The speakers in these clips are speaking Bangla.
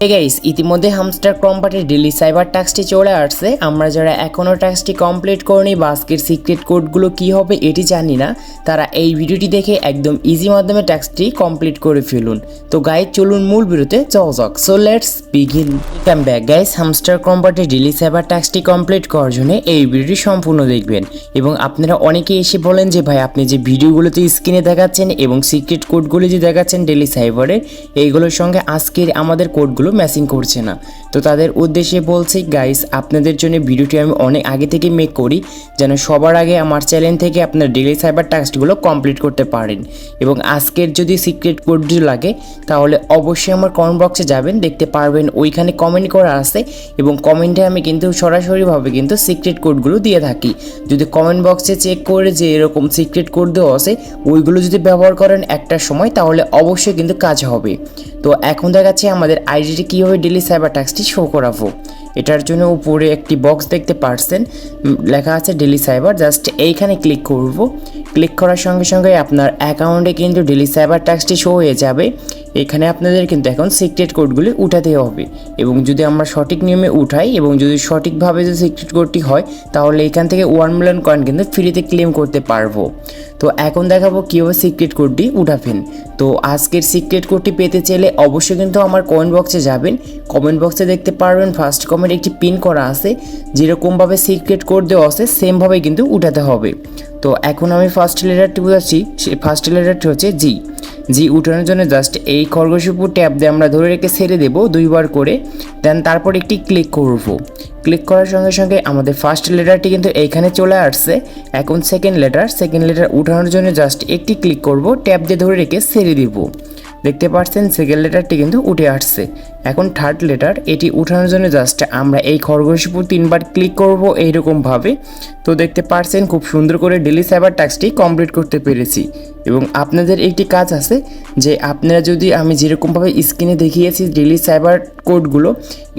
গাইস ইতিমধ্যে হামস্টার কম্পার্টের ডেলি সাইবার টাস্কটি চলে আসছে। আমরা যারা এখনও টাস্কটি কমপ্লিট করিনি বা আজকের সিক্রেট কোডগুলো কী হবে এটি জানি না, তারা এই ভিডিওটি দেখে একদম ইজি মাধ্যমে টাস্কটি কমপ্লিট করে ফেলুন। তো গাইস চলুন মূল ভিডিওতে যাওয়া যাক। So let's begin. Come back guys, hamster কম্পার্টের ডেলি সাইবার টাস্কটি কমপ্লিট করার জন্য এই ভিডিওটি সম্পূর্ণ দেখবেন। এবং আপনারা অনেকেই এসে বলেন যে ভাই আপনি যে ভিডিওগুলোতে স্ক্রিনে দেখাচ্ছেন এবং সিক্রেট কোডগুলো যে দেখাচ্ছেন ডেলি সাইবারের, এইগুলোর সঙ্গে আজকের আমাদের কোডগুলো ম্যাচিং করছে না। তো তাদের উদ্দেশ্যে বলছি গাইস, আপনাদের জন্য ভিডিওটি আমি অনেক আগে থেকে মেক করি যেন সবার আগে আমার চ্যানেল থেকে আপনার ডেলি সাইবার টাস্কগুলো কমপ্লিট করতে পারেন। এবং আজকের যদি সিক্রেট কোডটি লাগে তাহলে অবশ্যই আমার কমেন্ট বক্সে যাবেন, দেখতে পারবেন ওইখানে কমেন্ট করা আছে এবং কমেন্টে আমি কিন্তু সরাসরিভাবে কিন্তু সিক্রেট কোডগুলো দিয়ে থাকি। যদি কমেন্ট বক্সে চেক করে যে এরকম সিক্রেট কোড দেওয়া আছে ওইগুলো যদি ব্যবহার করেন একটা সময় তাহলে অবশ্যই কিন্তু কাজ হবে। তো এখন দেখাচ্ছি আমাদের আইডিটি কীভাবে ডেলি সাইবার টাস্কটি শো করাবো। এটার জন্য উপরে একটি বক্স দেখতে পারছেন, লেখা আছে ডেলি সাইবার। জাস্ট এইখানে ক্লিক করব। ক্লিক করার সঙ্গে সঙ্গে আপনার অ্যাকাউন্টে কিন্তু ডেলি সাইবার টাস্কটি শো হয়ে যাবে। এখানে আপনাদের কিন্তু এখন সিক্রেট কোডগুলি উঠাতে হবে এবং যদি আমরা সঠিক নিয়মে উঠাই এবং যদি সঠিকভাবে যদি সিক্রেট কোডটি হয় তাহলে এখান থেকে 1 মিলিয়ন কয়েন কিন্তু ফ্রিতে ক্লেম করতে পারবো। তো এখন দেখাবো কীভাবে সিক্রেট কোডটি উঠাবেন। তো আজকের সিক্রেট কোডটি পেতে চাইলে অবশ্যই কিন্তু আমার কমেন্ট বক্সে যাবেন। কমেন্ট বক্সে দেখতে পারবেন ফার্স্ট কমেন্ট একটি পিন করা আছে, যেরকমভাবে সিক্রেট কোড দেওয়া আছে সেমভাবে কিন্তু উঠাতে হবে। তো এখন আমি ফার্স্ট লেটারটি বোঝাচ্ছি, সেই ফার্স্ট লেটারটি হচ্ছে জি। জি উঠানোর জন্য জাস্ট এই খরগোশের উপর ট্যাপ দিয়ে আমরা ধরে রেখে ছেড়ে দেবো 2 বার করে, দেন তারপর একটি ক্লিক করব। ক্লিক করার সঙ্গে সঙ্গে আমাদের ফার্স্ট লেটারটি কিন্তু এইখানে চলে আসছে। এখন সেকেন্ড লেটার উঠানোর জন্য জাস্ট একটি ক্লিক করব, ট্যাপ দিয়ে ধরে রেখে ছেড়ে দিব। দেখতে পাচ্ছেন সেকেন্ড লেটারটি কিন্তু উঠে আসছে। এখন থার্ড লেটার, এটি উঠানোর জন্য জাস্ট আমরা এই খরগোশের উপর 3 বার ক্লিক করব এইরকমভাবে। তো দেখতে পাচ্ছেন খুব সুন্দর করে ডেলি সাইবার টাস্কটি কমপ্লিট করতে পেরেছি। এবং আপনাদের একটি কাজ আছে যে আপনারা যদি আমি যেরকমভাবে স্ক্রিনে দেখিয়েছি ডেলি সাইবার কোডগুলো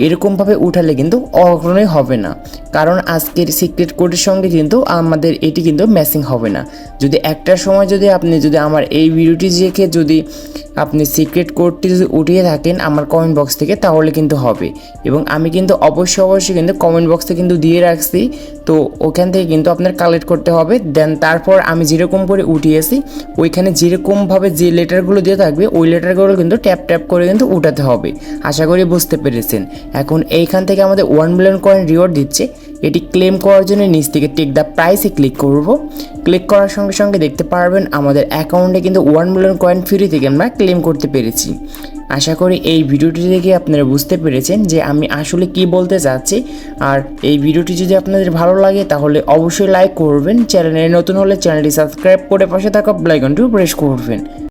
এরকমভাবে উঠালে কিন্তু কখনোই হবে না, কারণ আজকের সিক্রেট কোডের সঙ্গে কিন্তু আমাদের এটি কিন্তু ম্যাচিং হবে না। যদি একটা সময় যদি আপনি যদি আমার এই ভিডিওটি দেখে যদি আপনি সিক্রেট কোডটি যদি উঠিয়ে থাকেন আমার কমেন্ট বক্স থেকে তাহলে কিন্তু হবে। এবং আমি কিন্তু অবশ্যই কিন্তু কমেন্ট বক্সে কিন্তু দিয়ে রাখছি, তো ওখান থেকে কিন্তু আপনার কালেক্ট করতে হবে। দেন তারপর আমি যেরকম করে উঠিয়েছি ওইখানে যেরকমভাবে যে লেটারগুলো দিয়ে থাকবে ওই লেটারগুলো কিন্তু ট্যাপ করে কিন্তু উঠাতে হবে। আশা করি বুঝতে পেরেছেন। এখন এইখান থেকে আমাদের 1 মিলিয়ন কয়েন রিওয়ার্ড দিচ্ছে। এটি ক্লেম করার জন্য নিচ থেকে টেক দ্য প্রাইসে ক্লিক করব। ক্লিক করার সঙ্গে সঙ্গে দেখতে পারবেন আমাদের অ্যাকাউন্টে কিন্তু 1 মিলিয়ন কয়েন ফ্রি থেকে আমরা ক্লেম করতে পেরেছি। আশা করি এই ভিডিওটি দেখে আপনারা বুঝতে পেরেছেন যে আমি আসলে কি বলতে চাচ্ছি। আর এই ভিডিওটি যদি আপনাদের ভালো লাগে তাহলে অবশ্যই লাইক করবেন, চ্যানেলে নতুন হলে চ্যানেলটি সাবস্ক্রাইব করে পাশে থাকা বেল আইকনটি প্রেস করবেন।